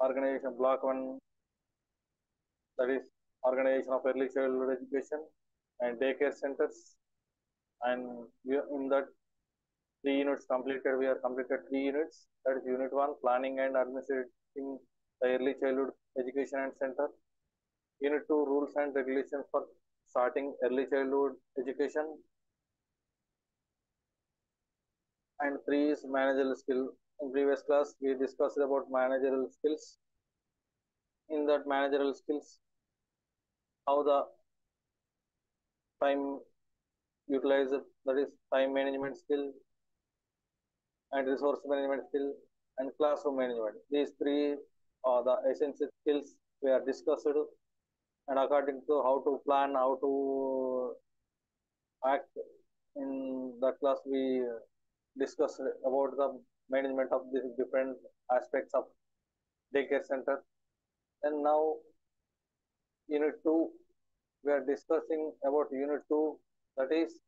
organization block 1, that is organization of early childhood education and daycare centers, and we are in that 3 units completed. We are completed 3 units. That is unit 1, planning and administrating the early childhood education and center. Unit 2, rules and regulations for starting early childhood education. And 3 is managerial skill. In previous class we discussed about managerial skills. In that managerial skills, how the time utilized, that is time management skill and resource management skill and classroom management. These 3 are the essential skills we are discussed, and according to how to plan, how to act in that class, we discussed about the management of these different aspects of daycare center. And now unit 2, we are discussing about unit 2, that is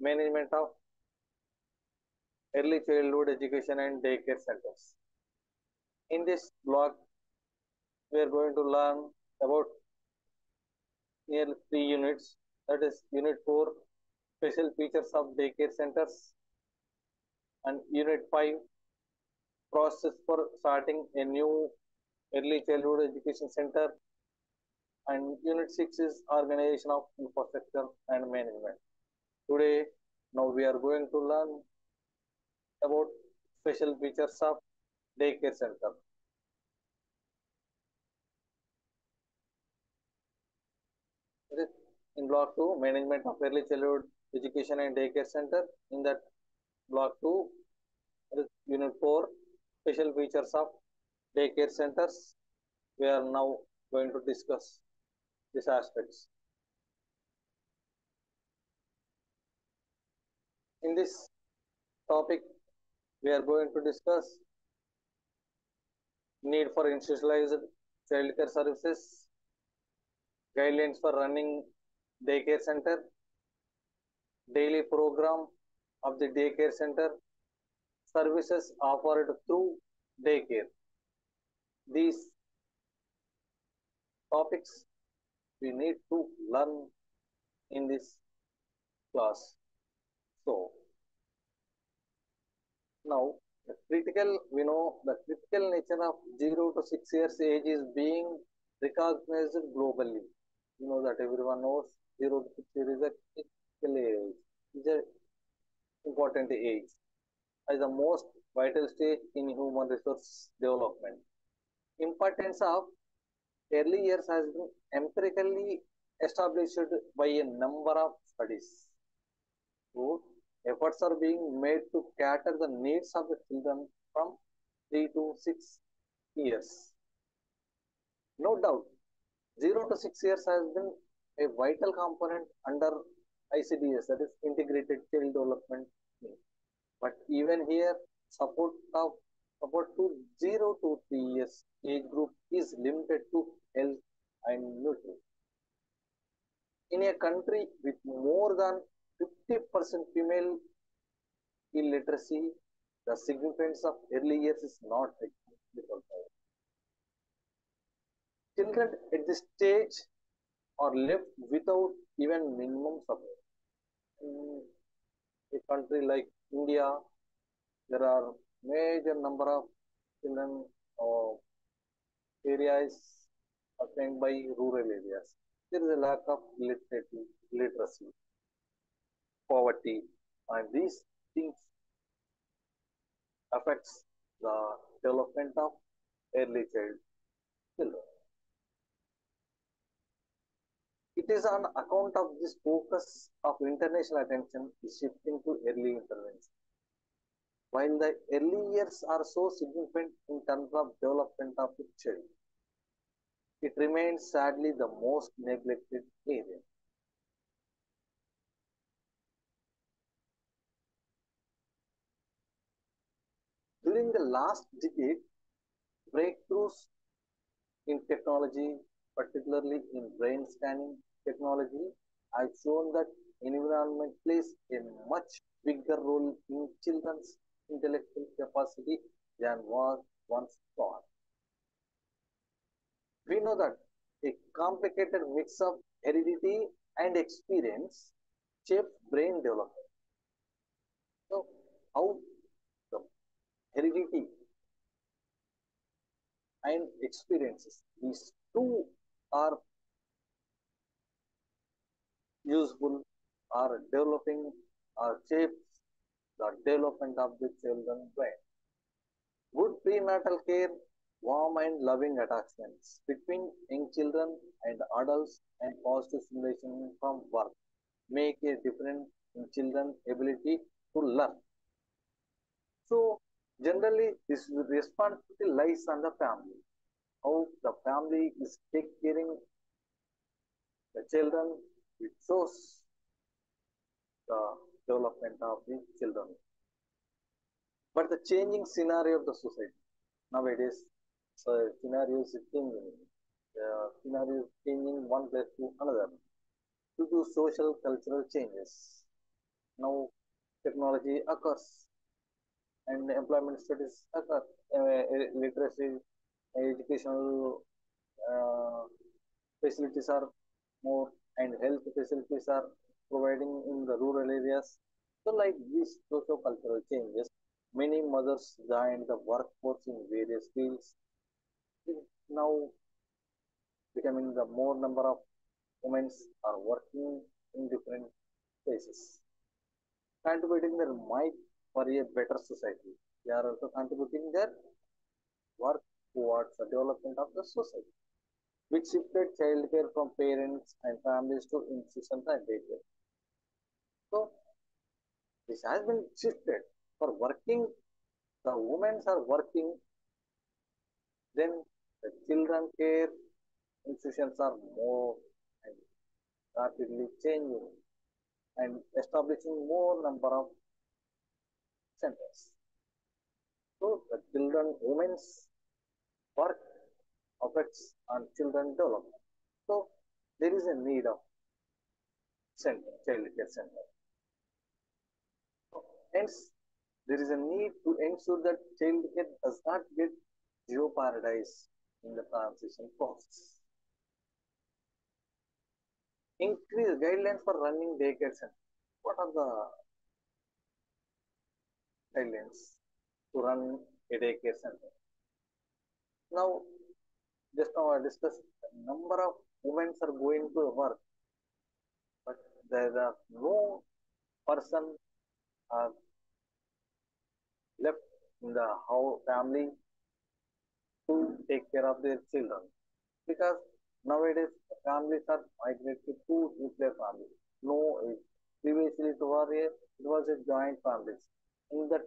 management of early childhood education and daycare centers. In this block, we are going to learn about nearly 3 units, that is unit 4, special features of daycare centers, and unit 5, process for starting a new early childhood education center, and unit 6 is organization of infrastructure and management. Today, now we are going to learn about special features of daycare center. In block 2, management of early childhood education and daycare center. In that block 2, unit 4, special features of daycare centers. We are now going to discuss these aspects. In this topic, we are going to discuss need for institutionalized childcare services, guidelines for running daycare center, daily program of the daycare center, services offered through daycare. These topics we need to learn in this class. So now we know the critical nature of 0 to 6 years age is being recognized globally. You know that everyone knows 0 to 6 years is a critical age, is an important age, as the most vital stage in human resource development. Importance of early years has been empirically established by a number of studies. So, efforts are being made to cater the needs of the children from 3 to 6 years. No doubt, 0 to 6 years has been a vital component under ICDS, that is Integrated Child Development. But even here, support to 0 to 3 years age group is limited to health and nutrition. In a country with more than 50% female illiteracy, the significance of early years is not recognized. Children at this stage are left without even minimum support. In a country like India, there are major number of children or areas attained by rural areas. There is a lack of literacy, poverty, and these things affects the development of early children. It is on account of this focus of international attention is shifting to early intervention. While the early years are so significant in terms of development of the child, it remains sadly the most neglected area. During the last decade, breakthroughs in technology, particularly in brain scanning technology, have shown that environment plays a much bigger role in children's intellectual capacity than was once thought. We know that a complicated mix of heredity and experience shapes brain development. So, how the heredity and experiences, these two are useful, are developing, or shapes the development of the children's brain. Good prenatal care, warm and loving attachments between young children and adults, and positive stimulation from work make a difference in children's ability to learn. So, generally, this responsibility lies on the family. How the family is taking caring the children, it shows the development of the children. But the changing scenario of the society nowadays, so scenario is changing. Scenario is changing one place to another due to social cultural changes. Now technology occurs and employment studies occur, literacy, educational facilities are more, and health facilities are providing in the rural areas. So, like these socio-cultural changes, many mothers joined the workforce in various fields. Now, becoming the more number of women are working in different places, contributing their might for a better society. They are also contributing their work towards the development of the society, which shifted childcare from parents and families to institutions and daycare. So this has been shifted for working. The women are working, then the children care institutions are more and rapidly changing and establishing more number of centers. So the children, women's work affects on children development. So there is a need of center, child care center. So, hence, there is a need to ensure that child care does not get jeopardized in the transition process. Increase guidelines for running daycare center. What are the guidelines to run a daycare center? Now, just now I discussed the number of women are going to work, but there are no person left in the how family to take care of their children, because nowadays families are migrated to nuclear family. No, previously it was a joint family. In that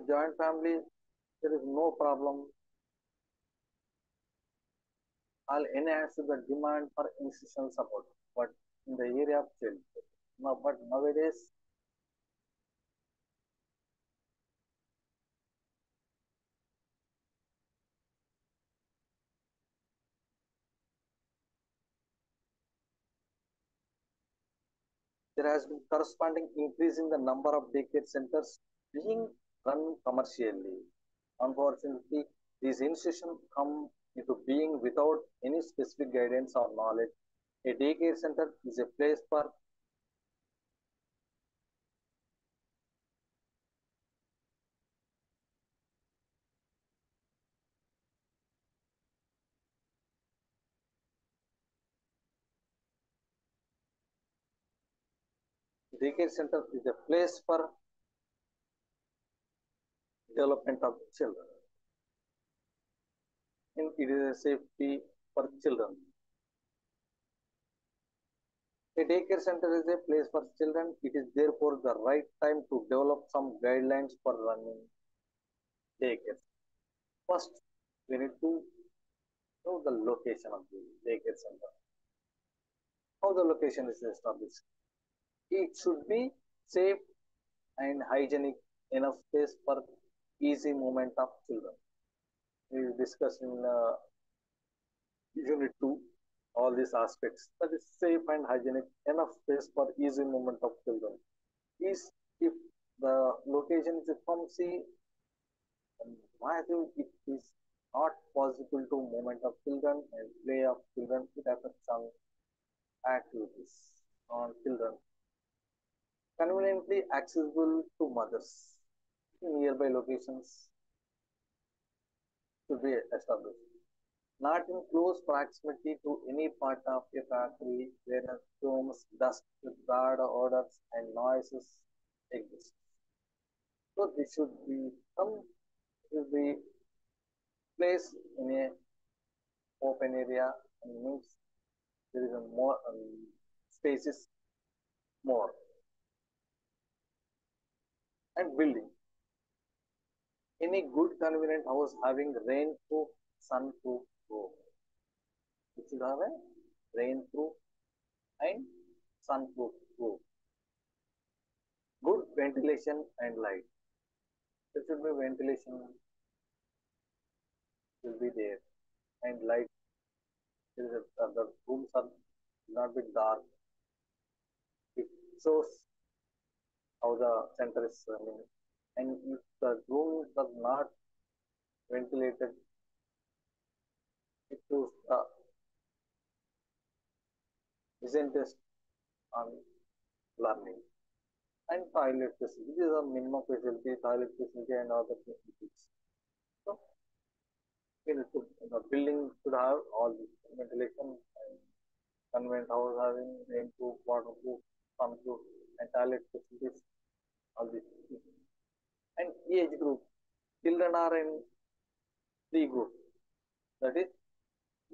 joint family, there is no problem. I'll enhance the demand for institutional support, but in the area of child care. Now, but nowadays there has been corresponding increase in the number of daycare centers being run commercially. Unfortunately, these institutions come into being without any specific guidance or knowledge. A daycare center is a place for development of children, and it is a safety for children. A daycare center is a place for children. It is therefore the right time to develop some guidelines for running daycare. First, we need to know the location of the daycare center. How the location is established? It should be safe and hygienic, enough space for easy movement of children. We discussed in unit 2 all these aspects. That is safe and hygienic, enough space for easy movement of children. Is if the location education is from see massive, it is not possible to movement of children and play of children. It affects some activities on children. Conveniently accessible to mothers in nearby locations should be established. Not in close proximity to any part of a factory where fumes, dust, bad odors, and noises exist. So this should be placed in a open area and means there is a more spaces more and building. Any good convenient house having rain-proof, sun-proof roof. It should have a rain-proof and sun-proof roof. Good ventilation and light. There should be ventilation will be there and light. The rooms are not be dark. It shows how the center is running. And if the rooms are not ventilated, it shows the isn't on learning. And toilet facility. These are minimum facility, toilet facility, and other facilities. So, the building should have all this ventilation and convent house having rainproof, waterproof, sunproof, and toilet facilities. All these things. And age group. Children are in three groups. That is,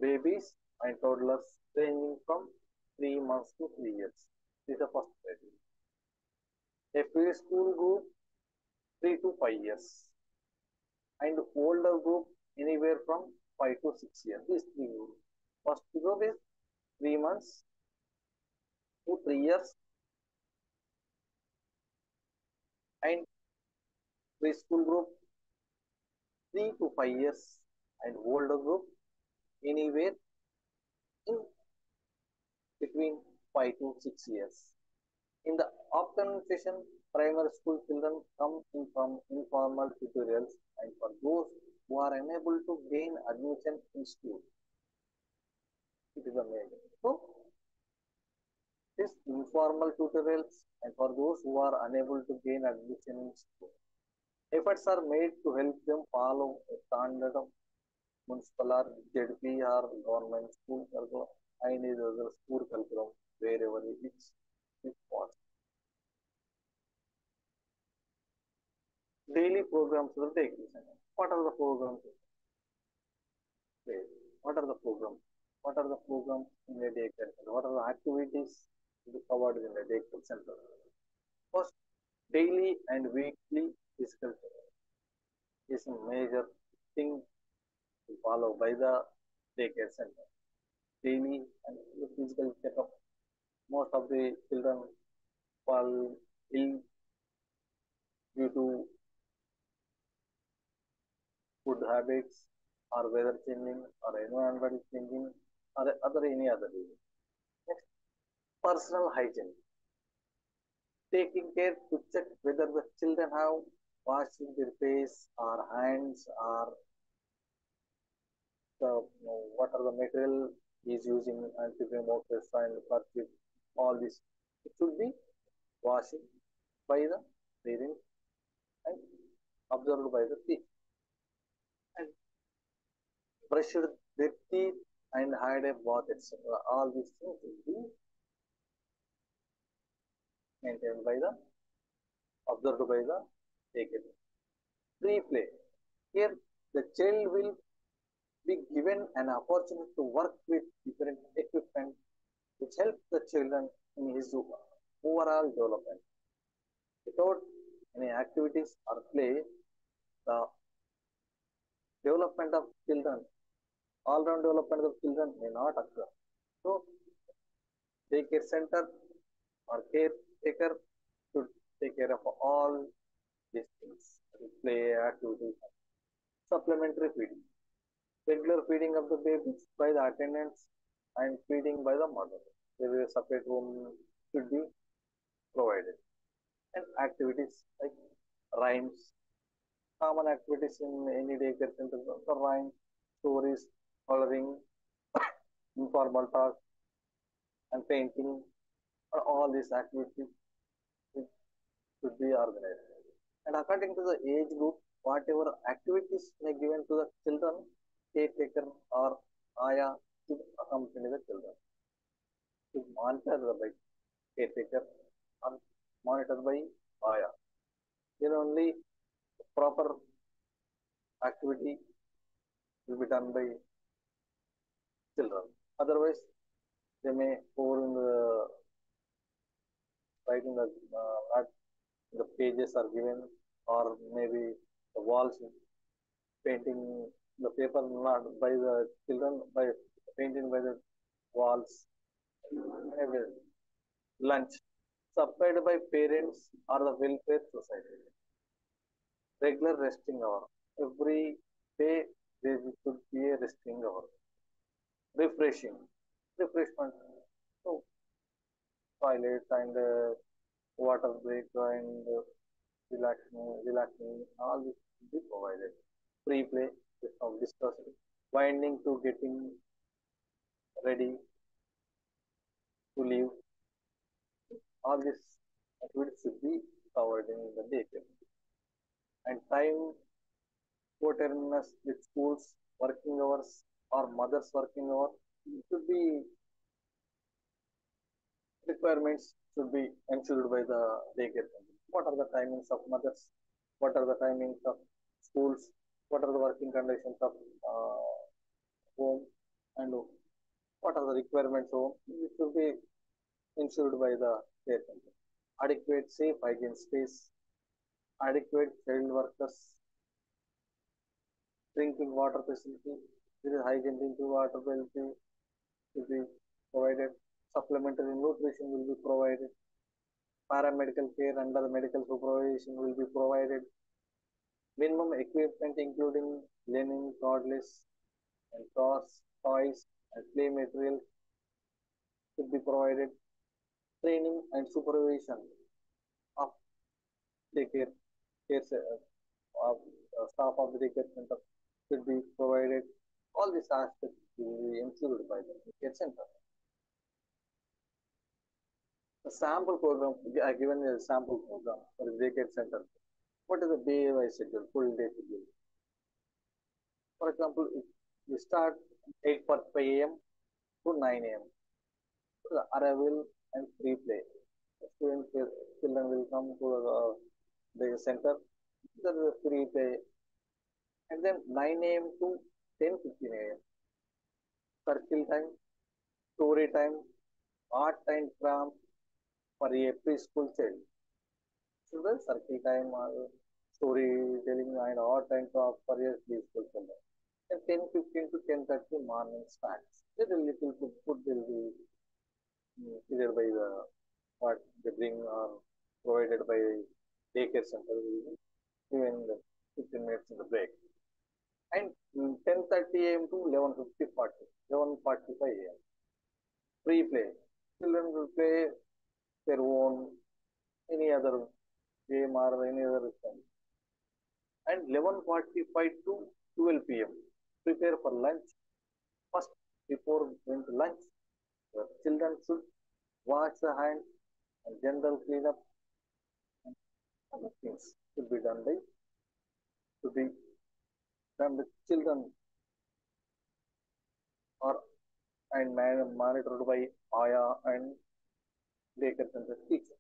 babies and toddlers ranging from 3 months to 3 years. This is the first criteria. A preschool group 3 to 5 years, and older group anywhere from 5 to 6 years. These three groups. First group is 3 months to 3 years, and preschool group 3 to 5 years, and older group anywhere in between 5 to 6 years. In the afternoon session, primary school children come in from informal tutorials, and for those who are unable to gain admission in school, it is amazing. So, this informal tutorials, and for those who are unable to gain admission in school, efforts are made to help them follow a standard of municipal or ZP or government school curriculum and other school curriculum wherever it is possible. Daily programs will take this. What are the programs? What are the programs? What are the programs in a daycare center? What are the activities to be covered in the daycare center? First, daily and weekly physical is a major thing to follow by the daycare center. Daily and physical checkup. Most of the children fall ill due to food habits or weather changing or environmental changing or any other reason. Next, personal hygiene. Taking care to check whether the children have washed their face or hands or what are the material he is using antibiotics and kerchief, all this. It should be washed by the parents and observed by the teeth. And brushed their teeth and had a bath, etc. All these things will be maintained by the observed by the taker. Free play. Here the child will be given an opportunity to work with different equipment which help the children in his overall development. Without any activities or play, the development of children, all-round development of children may not occur. So, daycare center or caretaker should take care of all these things, play, activities. Supplementary feeding. Regular feeding of the babies by the attendants and feeding by the mother. There is a separate room should be provided. And activities like rhymes, common activities in any daycare center, the rhyme, stories, coloring, informal talk, and painting, all these activities should be organized. And according to the age group, whatever activities may given to the children, caretaker or ayah should accompany the children. Should monitor by caretaker or monitored by ayah. Then only proper activity will be done by children. Otherwise, they may pour in the writing the not the pages are given, or maybe the walls painting the paper not by the children by painting by the walls. Maybe lunch supplied by parents or the welfare society. Regular resting hour. Every day there should be a resting hour. Refreshing. Refreshment. So toilet and water break and relaxing, all this should be provided. Free play, just now discussed. Winding to getting ready to leave, all this activities should be covered in the daycare. And time coterminous with schools, working hours, or mother's working hours should be requirements should be ensured by the daycare center. What are the timings of mothers? What are the timings of schools? What are the working conditions of home? And what are the requirements home? It should be ensured by the care center. Adequate safe hygiene space, adequate child workers, drinking water facility, there is hygiene drinking water facility will be provided. Supplementary nutrition will be provided. Paramedical care under the medical supervision will be provided. Minimum equipment including linen, cordless, and toys, and play material should be provided. Training and supervision of daycare of staff of the daycare center should be provided. All these aspects will be ensured by the daycare center. The sample program, I given a sample program for the daycare center. What is the day-wise schedule, full day schedule? For example, if we start 8:45 a.m. to 9 a.m. The arrival and free play. Students, children will come to the center. There is a free play, and then 9 a.m. to 10:15 a.m. Circle time, story time, art time cram for a preschool child. So the circle time, storytelling and art time craft for a preschool children. And 10:15 to 10:30 morning snacks. There is little food will be either by the what they bring or provided by daycare center will be given the 15 minutes in the break. And 10:30 a.m. to 11:45 a.m. Free play. Children will play their own any other game or any other thing. And 11:45 to 12 p.m. Prepare for lunch. First, before going to lunch, the children should wash the hands and general cleanup and other things should be done by to be done with children or and monitored by ayah and daycare center teacher.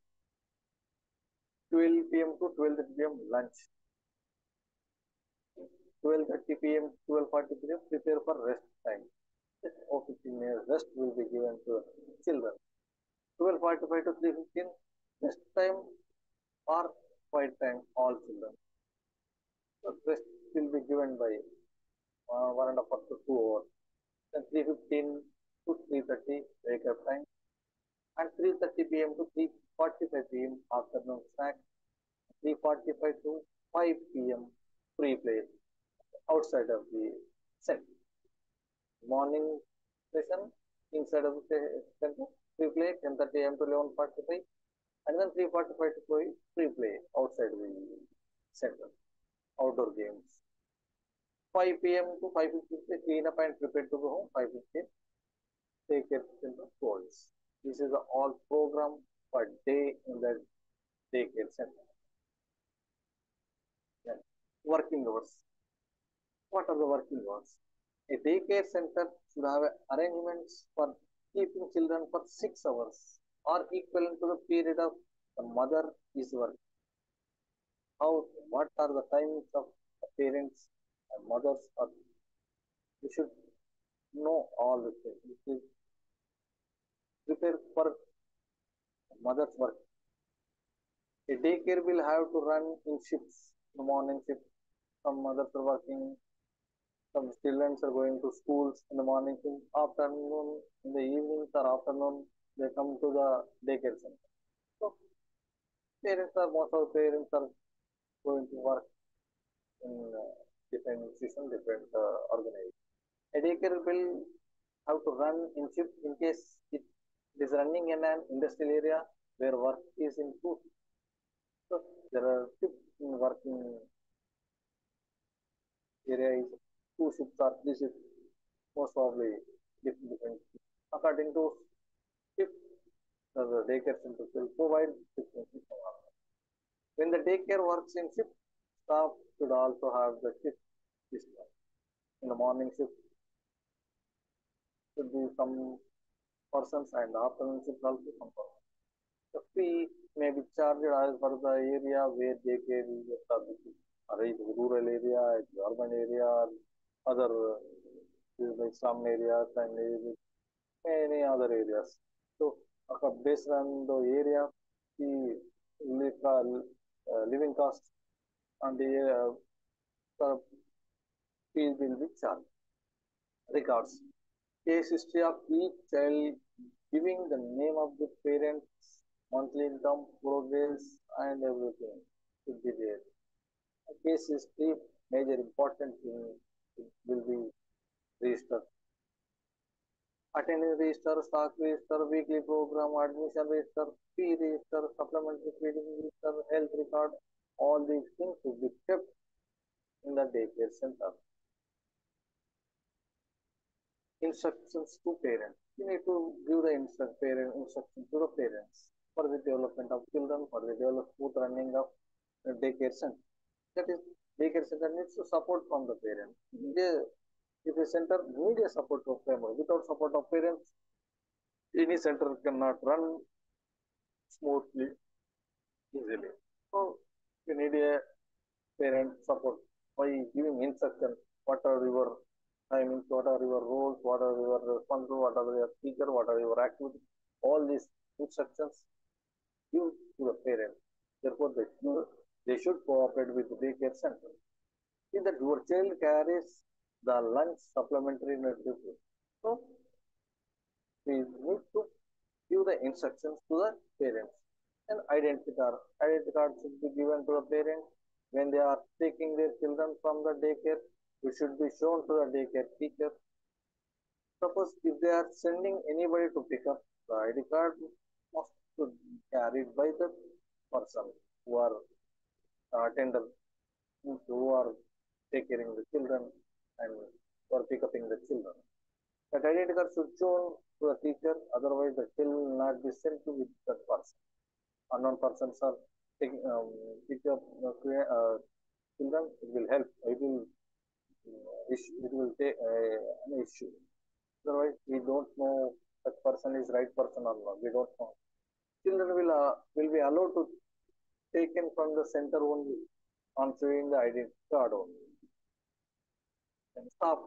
12 p.m. to 12:30 p.m. lunch. 12:30 p.m. 12:40 p.m. prepare for rest time. Or 15 minutes rest will be given to children. 12:45 to 3:15 rest time or quiet time all children. So rest will be given by 1.5 to 2 hours. Then 3:15 to 3:30 wake up time, and 3:30 p.m. to 3:45 p.m. afternoon snack. 3:45 to 5 p.m. free play outside of the center. Morning session inside of the center, free play 10:30 a.m. to 11:45, and then 3:45 to 5 free play outside the center, outdoor games. 5 p.m. to 5:50, clean up and prepare to go home. 5:50, take care center calls. This is the all program per day in the daycare center. Then working hours. What are the working hours? A daycare center should have arrangements for keeping children for 6 hours or equivalent to the period of the mother is working. How, what are the times of the parents and mothers are, you should know all the things. You should prepare for mother's work. A daycare will have to run in shifts. The morning shift, some mothers are working, some children are going to schools in the morning, afternoon, in the evenings or afternoon, they come to the daycare center. So most of the parents are going to work in different institutions, different organizations. A daycare will have to run in shift in case it is running in an industrial area where work is in two. So there are shifts in working area is 2 shifts or 3 shifts, most probably different. According to shift, the daycare center will provide different shifts. When the daycare works in shift, staff should also have the shift system. In the morning shift should be some persons and afternoon shift also some persons. The fee may be charged as per the area where daycare is established. Or it is rural area, it is urban area, other like some areas and many other areas. So based on the area, the living cost and the fees will be charged. Records. Case history of each child, giving the name of the parents, monthly income, progress, and everything should be there. A case history, major important thing will be registered. Attendance register, stock register, weekly program, admission register, fee register, supplementary feeding register, health record, all these things should be kept in the daycare center. Instructions to parents. You need to give the instruction to the parents for the development of children, for the smooth running of the daycare center. That is, daycare center needs to support from the parents. If a center needs a support of family, without support of parents, any center cannot run smoothly, easily. So, you need a parent support by giving instructions. What are your timings, what are your roles, what are your responsibilities, what are your teacher, what are your activities, all these instructions give to the parents. Therefore, they should cooperate with the daycare center. See that your child carries the lunch supplementary nutrition. So, we need to give the instructions to the parents. And identity card. Identity card should be given to the parents when they are taking their children from the daycare. It should be shown to the daycare teacher. Suppose if they are sending anybody to pick up, the ID card must be carried by the person who are attender, who are taking care of the children and who are picking up the children. That identity card should show to the teacher, otherwise the child will not be sent to with that person. Unknown persons are taking pick up children, it will help. It will take an issue. Otherwise, we don't know that person is right person or not. We don't know. Children will be allowed to taken from the center only on showing the identity card only. And staff.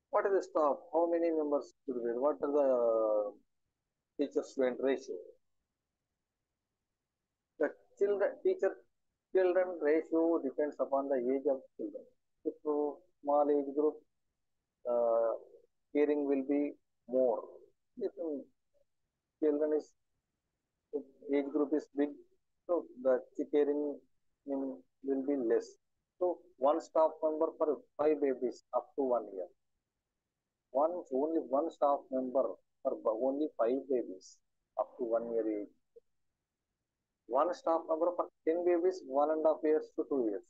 What is the staff? How many members should be? What are the teacher-student ratio? The teacher-children ratio depends upon the age of children. If small age group, caring will be more. If children is age group is big, so the caring will be less. So one staff member for 5 babies up to 1 year. Only one staff member for only 5 babies up to 1 year age One staff member for 10 babies, 1.5 years to 2 years.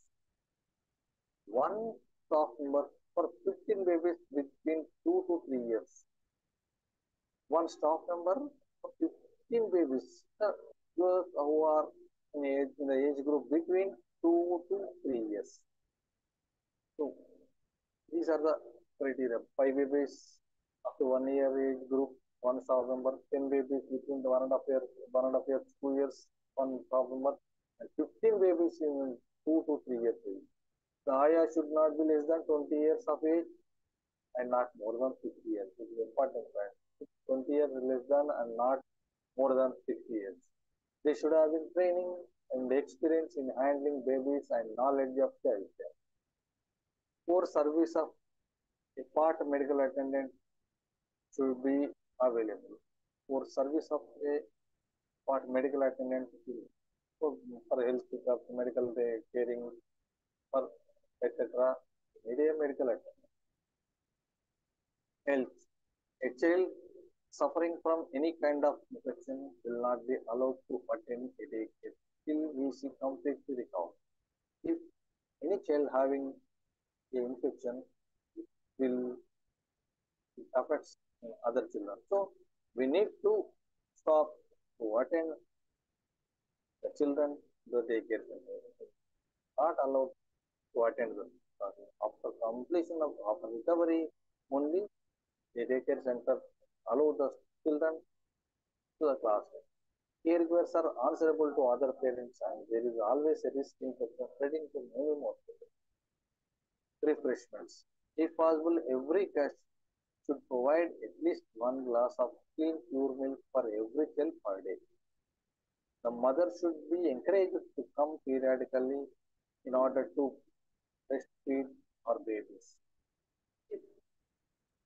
One staff member for 15 babies between 2 to 3 years. One staff member for 15 babies those who are in the age group between 2 to 3 years. So these are the criteria. 5 babies up to 1 year age group, one staff member. 10 babies between the 1.5 years, 2 years, one staff member, and 15 babies in 2 to 3 years age. The Aya should not be less than 20 years of age and not more than 50 years. It is important, right? 20 years less than and not more than 50 years. They should have been training and experience in handling babies and knowledge of childcare. For service of a part medical attendant should be available. For service of a part medical attendant for health checkup, medical caring, for etc. Need a medical attendant. Health. A child suffering from any kind of infection will not be allowed to attend a daycare till he is completely recovered. If any child having an infection will affect other children. So we need to stop to attend the children to the daycare center. Not allowed to attend them. After completion of after recovery, only the daycare center allow the children to the classroom. Caregivers are answerable to other parents and there is always a risk in spreading to many more children. Refreshments. If possible, every cash should provide at least one glass of clean pure milk for every child per day. The mother should be encouraged to come periodically in order to breastfeed her babies. If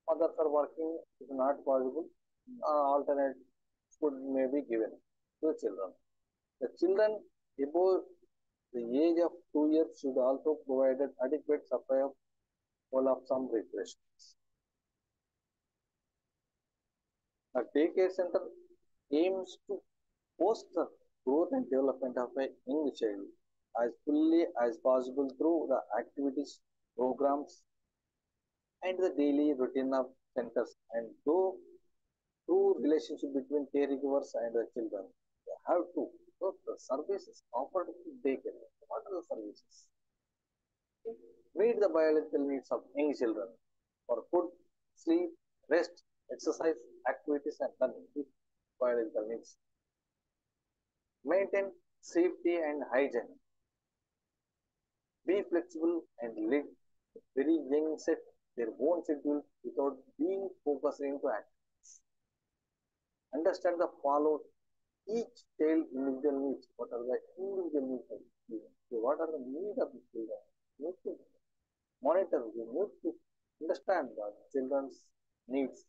mothers are working, it is not possible, alternate food may be given to the children. The children above the age of 2 years should also provide adequate supply of some refreshments. A daycare center aims to foster growth and development of a young child as fully as possible through the activities, programs, and the daily routine of centers and through relationship between caregivers and the children. They have to. So the services offered to daycare. What are the services? Meet the biological needs of young children for food, sleep, rest, exercise, activities, and learning. Biological needs. Maintain safety and hygiene. Be flexible and lead very young set their own schedule without being focused into activities. Understand the follow each child individual needs. What are the individual needs of the children? So what are the needs of the children? You need to monitor, you need to understand the children's needs.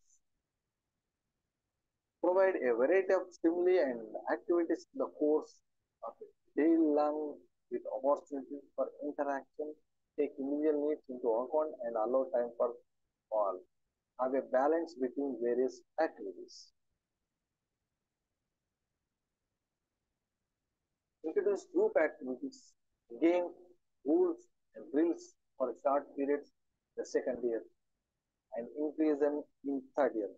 Provide a variety of stimuli and activities in the course of a day long with opportunities for interaction. Take individual needs into account and allow time for all. Have a balance between various activities. Introduce group activities, games, rules, and drills for short periods the second year and increase them in third year.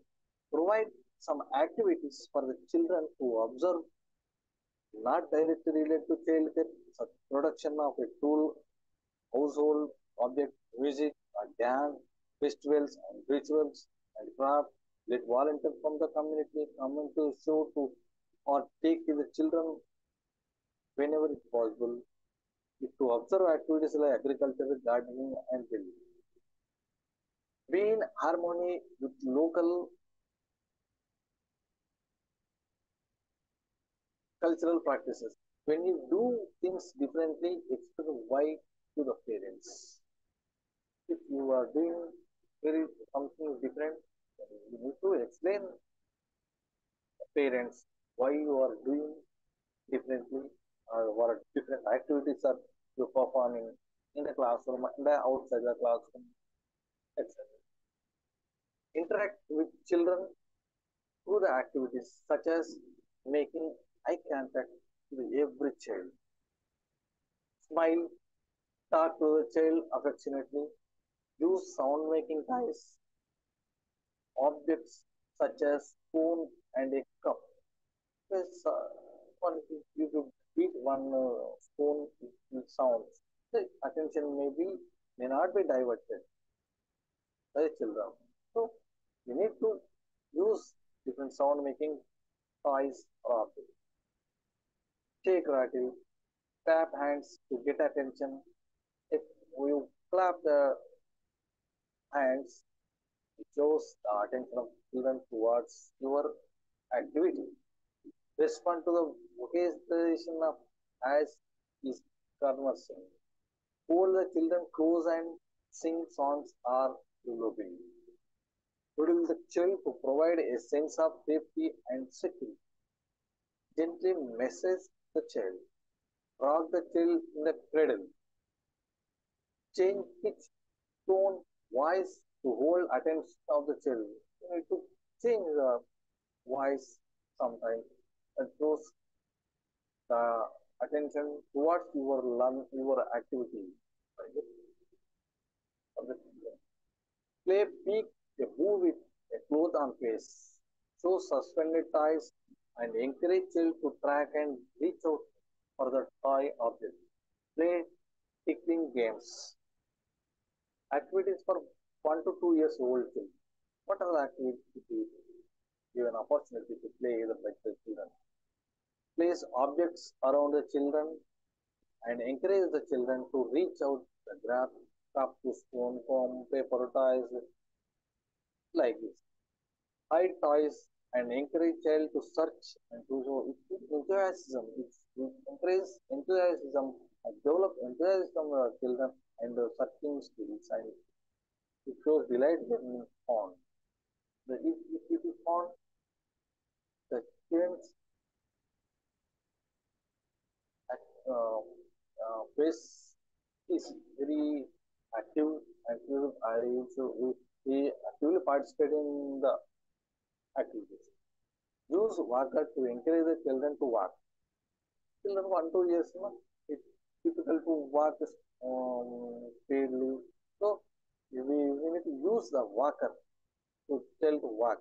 Provide some activities for the children to observe, not directly related to childcare, such production of a tool, household object, music, dance, festivals and rituals and craft. Let volunteers from the community come into show to or take the children whenever it's possible to observe activities like agriculture, gardening, and building. Be in harmony with local cultural practices. When you do things differently, explain why to the parents. If you are doing very something different, you need to explain to parents why you are doing differently or what different activities are you performing in the classroom and outside the classroom, etc. Interact with children through the activities such as making eye contact to every child. Smile, talk to the child affectionately, use sound making toys, objects such as spoon and a cup. Yes, one, if you beat one spoon with sounds, the attention may not be diverted by the children. So you need to use different sound making toys or objects. Stay creative, clap hands to get attention. If you clap the hands, it shows the attention of children towards your activity. Respond to the vocalization of as is conversing. Hold the children close and sing songs or lullaby. Cradle the child to provide a sense of safety and security. Gently message the child. Rock the child in the cradle. Change pitch, tone, voice to hold attention of the child. You need to change the voice sometimes and shows the attention towards your activity. Right? Of the children. Play peek a move with a cloth on face. Show suspended ties and encourage child to track and reach out for the toy object. Play tickling games. Activities for 1 to 2 years old children. What are the activities? Give an opportunity to play with the children. Place objects around the children and encourage the children to reach out and grab cup to spoon, foam, paper, toys, like this. Hide toys and encourage child to search and to show enthusiasm. It encourages enthusiasm and develop enthusiasm of children and the searching skills and it shows delight when found. If it is found, the children's face is very active and we actively participate in the activities. Use walker to encourage the children to walk. Children 1 2 years, it's difficult to walk speedily. So we need to use the walker to tell to walk.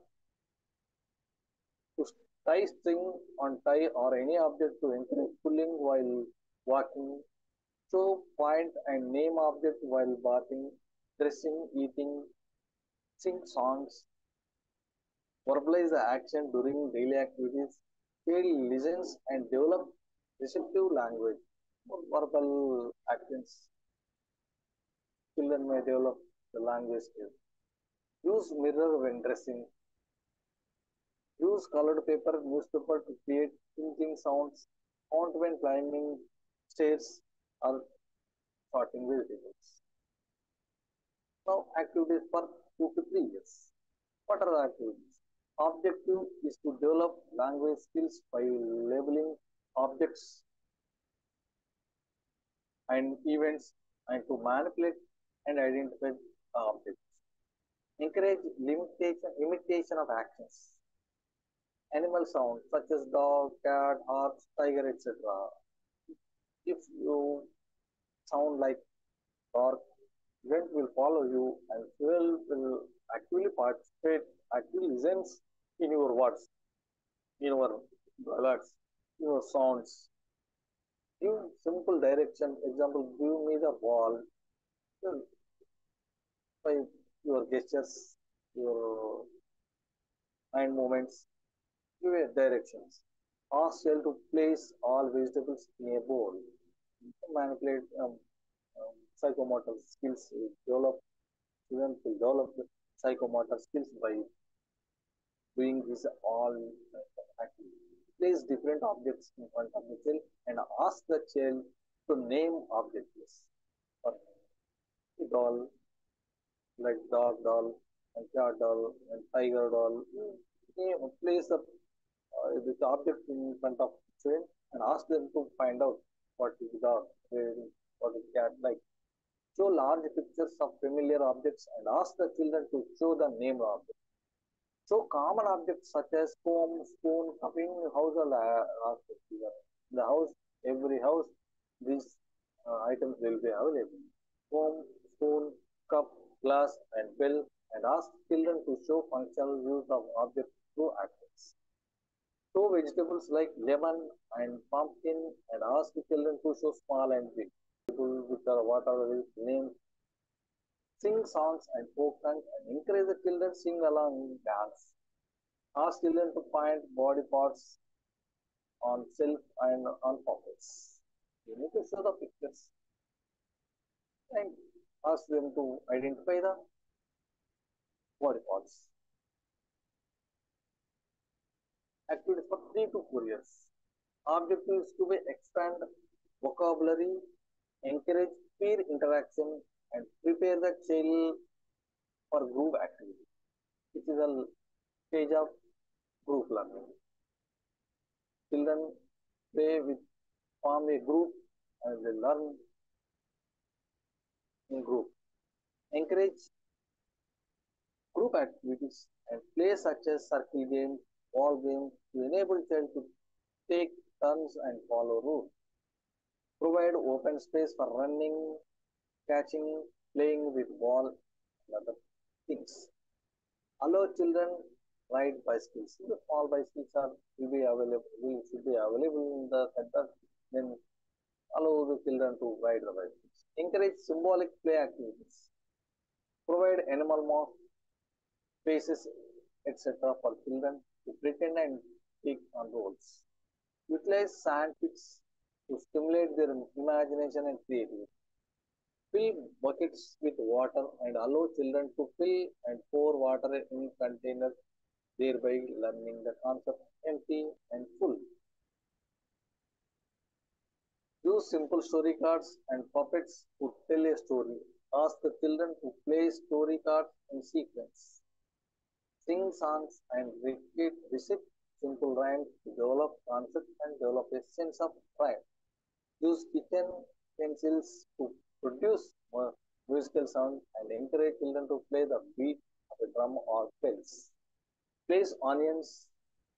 To tie string on tie or any object to encourage pulling while walking. So point and name object while barking, dressing, eating, sing songs, verbalize the action during daily activities, child listens and develop receptive language. Verbal actions, children may develop the language skills. Use mirror when dressing. Use colored paper, newspaper to create thinking sounds, font when climbing stairs or sorting vegetables. Now, activities for 2 to 3 years. What are the activities? Objective is to develop language skills by labeling objects and events and to manipulate and identify objects. Encourage imitation of actions. Animal sounds such as dog, cat, horse, tiger, etc. If you sound like dog, event will follow you and will actually participate, actually listens in your words, in your alerts, in your sounds. Give simple direction. Example, give me the ball. By your gestures, your hand movements, give a directions. Ask child to place all vegetables in a bowl. Manipulate psychomotor skills. Develop children to develop the psychomotor skills by doing this all activities. Place different objects in front of the child and ask the child to name objects. Or doll, like dog doll, and cat doll, and tiger doll. Place this object in front of the child and ask them to find out what is dog, what is cat like. Show large pictures of familiar objects and ask the children to show the name of objects. So common objects such as comb, spoon, cupping, household ask the children. The house, every house, these items will be available. Comb, spoon, cup, glass, and bell, and ask children to show functional use of objects through actions. Show vegetables like lemon and pumpkin, and ask children to show small and big vegetables which are whatever is named. Sing songs and folk songs and encourage the children sing along dance. Ask children to find body parts on shelf and on pockets. You need to show the pictures and ask them to identify the body parts. Activities for 3 to 4 years. Objectives to be expand vocabulary, encourage peer interaction, and prepare the child for group activity. This is a stage of group learning. Children play with form a group and they learn in group. Encourage group activities and play such as circle games, ball games to enable child to take turns and follow rules. Provide open space for running, catching, playing with ball and other things. Allow children ride bicycles. The small bicycles are will be available should be available in the center. Then allow the children to ride the bicycles. Encourage symbolic play activities. Provide animal mark faces, etc. for children to pretend and take on roles. Utilize sand pits to stimulate their imagination and creativity. Fill buckets with water and allow children to fill and pour water in containers, thereby learning the concept empty and full. Use simple story cards and puppets to tell a story. Ask the children to play story cards in sequence. Sing songs and recite simple rhymes to develop concepts and develop a sense of pride. Use kitchen pencils to produce musical sound and encourage children to play the beat of a drum or bells. Place onions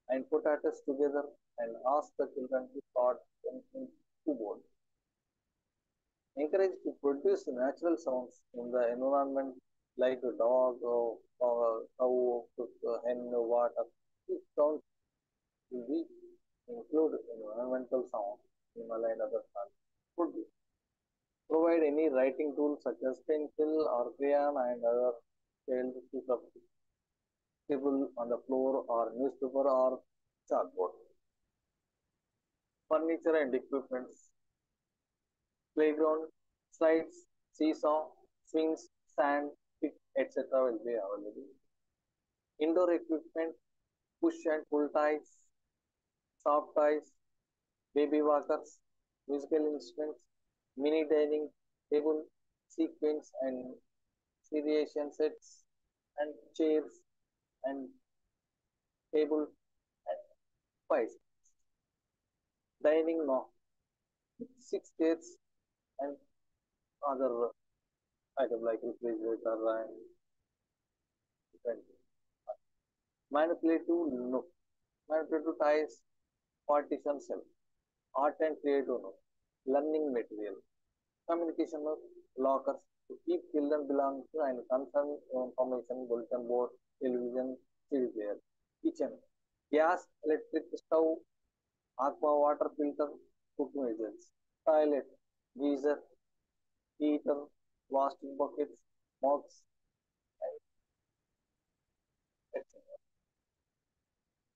and potatoes together and ask the children to sort them in keyboard. Encourage to produce natural sounds in the environment like a dog or cow, hen, water. These sounds will be include environmental sound, Himalaya and other sounds. Could be. Provide any writing tools such as pencil or crayon and other child piece of table on the floor or newspaper or chalkboard. Furniture and equipments, playground, slides, seesaw, swings, sand, stick, etc. will be available. Indoor equipment, push and pull ties, soft toys, baby walkers, musical instruments, mini dining table, sequins and seriation sets, and chairs and table and pies. Dining knob, 6 chairs and other items like refrigerator and different. Manipulative nook, manipulative ties, partition cell, art and creative nook, learning material, communication nook, lockers to keep children belonging to and concern information, bulletin board, television, CD player, kitchen, gas, electric stove, aqua water filter, cooking utensils, toilet, geyser, heater, plastic buckets, mugs, etc.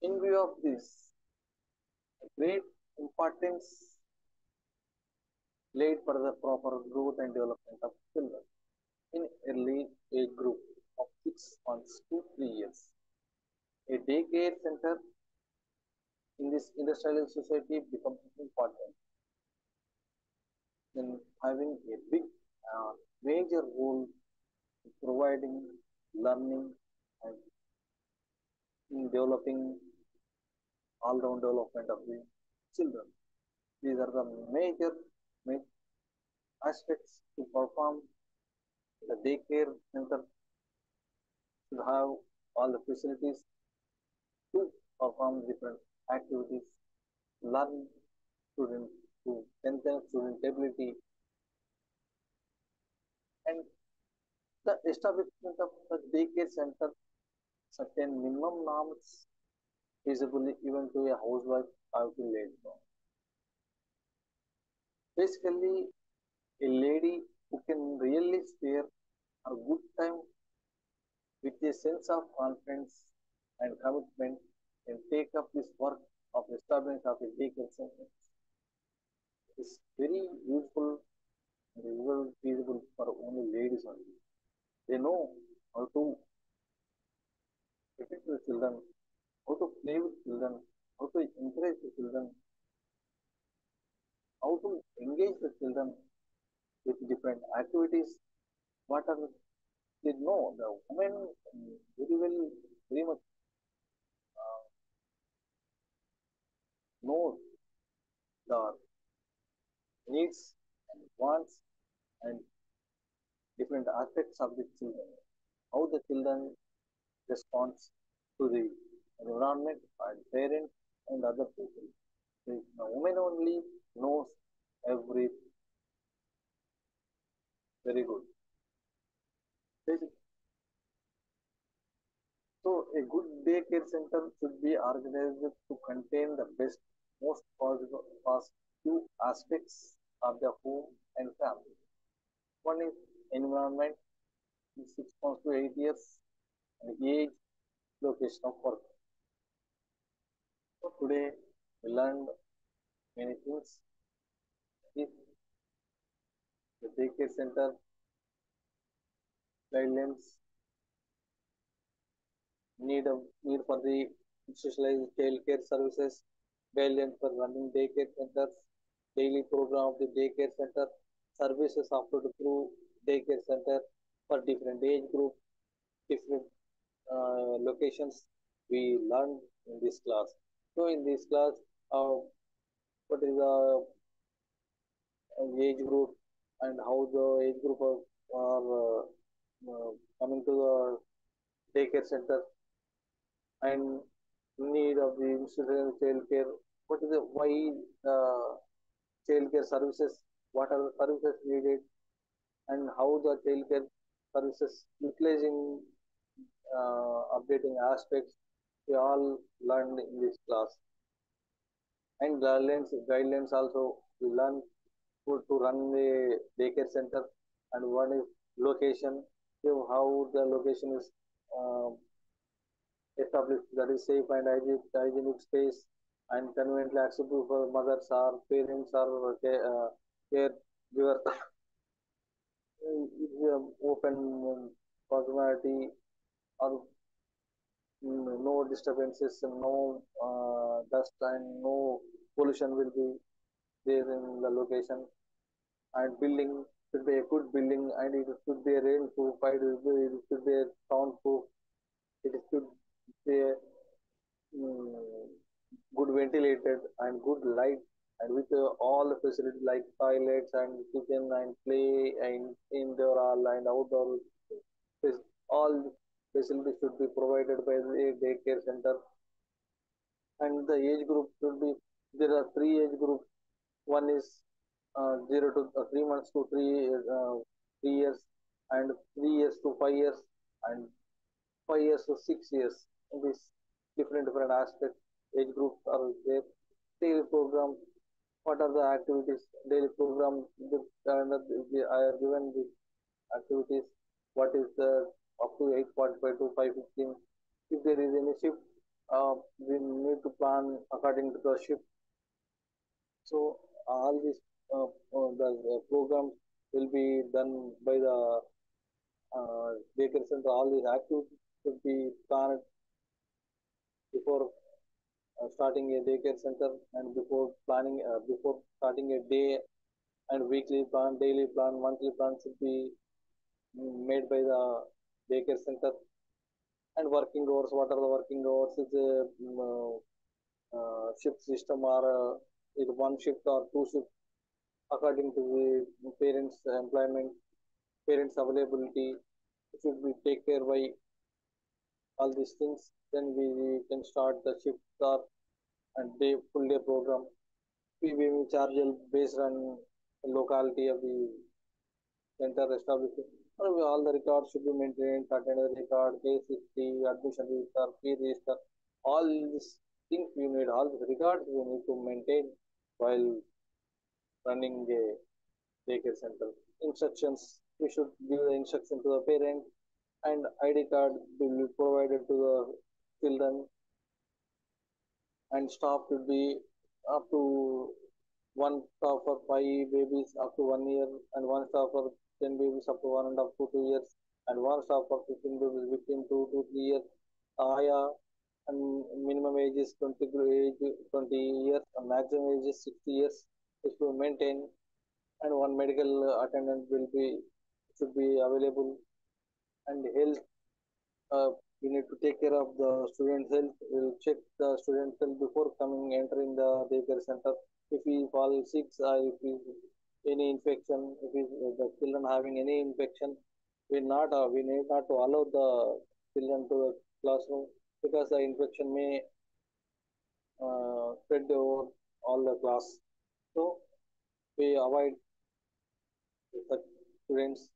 In view of this, great importance laid for the proper growth and development of children in early age group of 6 months to 3 years. A daycare center in this industrial society becomes important in having a big major role in providing learning and in developing all-round development of the children. These are the major aspects to perform. The daycare center should have all the facilities to perform different activities, learn student to strengthen student ability, and the establishment of the daycare center certain minimum norms feasible even to a housewife have to laid down. Basically, a lady who can really spare a good time with a sense of confidence and commitment and take up this work of establishment of a daycare center is very useful and usually feasible for only ladies only. They know how to protect the children, how to play with children, how to encourage the children, how to engage the children with different activities. What are they know? The women very well, very much know the needs and wants and different aspects of the children. How the children responds to the environment and parents and other people. The woman only knows every very good. So a good daycare center should be organized to contain the best, most positive aspects of the home and family. One is environment, 6 months to 8 years, and age, location of work. So today we learned many things. If the daycare center guidelines need for the institutionalized child care services, guidelines for running daycare centers, daily program of the daycare center, services offered through daycare center for different age group, different locations we learned in this class. So in this class, what is the age group and how the age group are coming to the daycare center and need of the institutional child care. What is the why child care services? What are the services needed and how the child care services utilizing updating aspects we all learned in this class. And guidelines also we learn to run the daycare center, and one is location, so how the location is established, that is safe and hygienic space and conveniently accessible for mothers or parents or caregiver. Open possibility or no disturbances, no dust and no pollution will be there in the location. And building should be a good building and it should be a rainproof, it should be a soundproof, it should be a mm, good ventilated and good light and with all the facilities like toilets and kitchen and play and indoor and outdoor all facilities should be provided by the daycare center. And the age group should be, there are three age groups. One is 0 to 3 months to 3 years, and 3 years to 5 years, and 5 years to 6 years. In this different aspects, age groups are there. Daily program. What are the activities? Daily program. I have given the activities. What is the up to 8:45 to 5:15? If there is any shift, we need to plan according to the shift. So all these the programs will be done by the daycare center. All these activities should be planned before starting a daycare center and before starting a day and weekly plan, daily plan, monthly plan should be made by the daycare center. And working hours, what are the working hours? Is a shift system or is one shift or two shift according to the parents' employment, parents' availability, should we take care by all these things, then we can start the shift or and day full day program. fee will be chargeable based on the locality of the center established. All the records should be maintained, attendance record, case history, admission register, fee register. All these things you need, all these records you need to maintain while running a daycare center. Instructions, we should give the instruction to the parent, and ID card will be provided to the children, and staff will be up to one staff for 5 babies up to 1 year, and one staff for 10 babies up to 1.5 to 2 years, and one staff for 15 babies between 2 to 3 years. Aya and minimum age is 20 years, and maximum age is 60 years. This will maintain, and one medical attendant will be should be available, and health, we need to take care of the student's health. We'll check the student's health before entering the daycare center. If he falls sick, if he any infection, if the children having any infection, we need not to allow the children to the classroom, because the infection may spread over all the class. So we avoid such students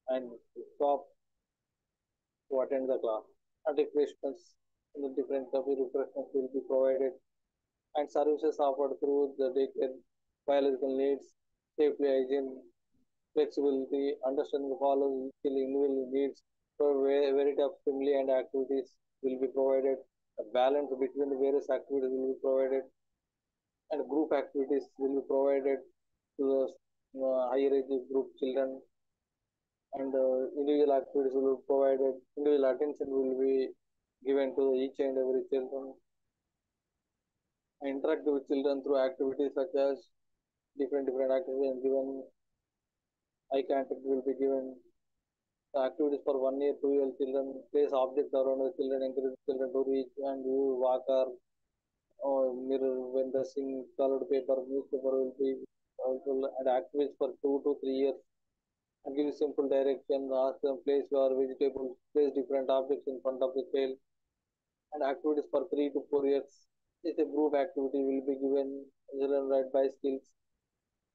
and stop to attend the class. And refreshments, in the different type of refreshments will be provided, and services offered through the daycare, biological needs, safety, hygiene, flexibility, understanding of all of the individual needs. So variety of stimuli and activities will be provided. A balance between the various activities will be provided, and group activities will be provided to the higher age group children, and individual activities will be provided. Individual attention will be given to each and every children. Interact with children through activities such as different activities, and given eye contact will be given. The activities for 1 year, 2 year children, place objects around the children, encourage children to reach and use walker or mirror when the sing colored paper, newspaper will be helpful, and activities for 2 to 3 years, and give simple direction, ask them place your vegetables, place different objects in front of the child, and activities for 3 to 4 years. It's a group activity will be given. Children ride bicycles,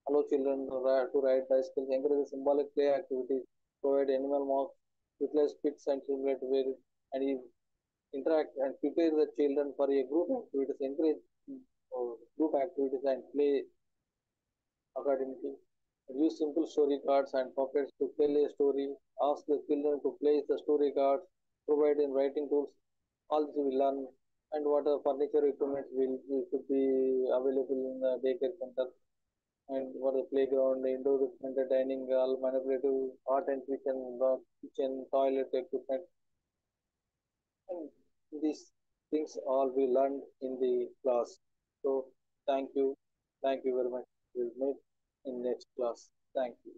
allow children to ride bicycles, encourage symbolic play activities, provide animal marks, utilize pits and simulate where, and interact and prepare the children for a group activities, encourage group activities and play accordingly. Use simple story cards and puppets to tell a story. Ask the children to place the story cards. Provide in writing tools. All this will learn. And what are furniture equipment should be available in the daycare center. And what are the playground, the indoor equipment, the dining hall, manipulative art and kitchen, toilet equipment. And these things all we learned in the class. So thank you. Thank you very much. We'll meet in next class. Thank you.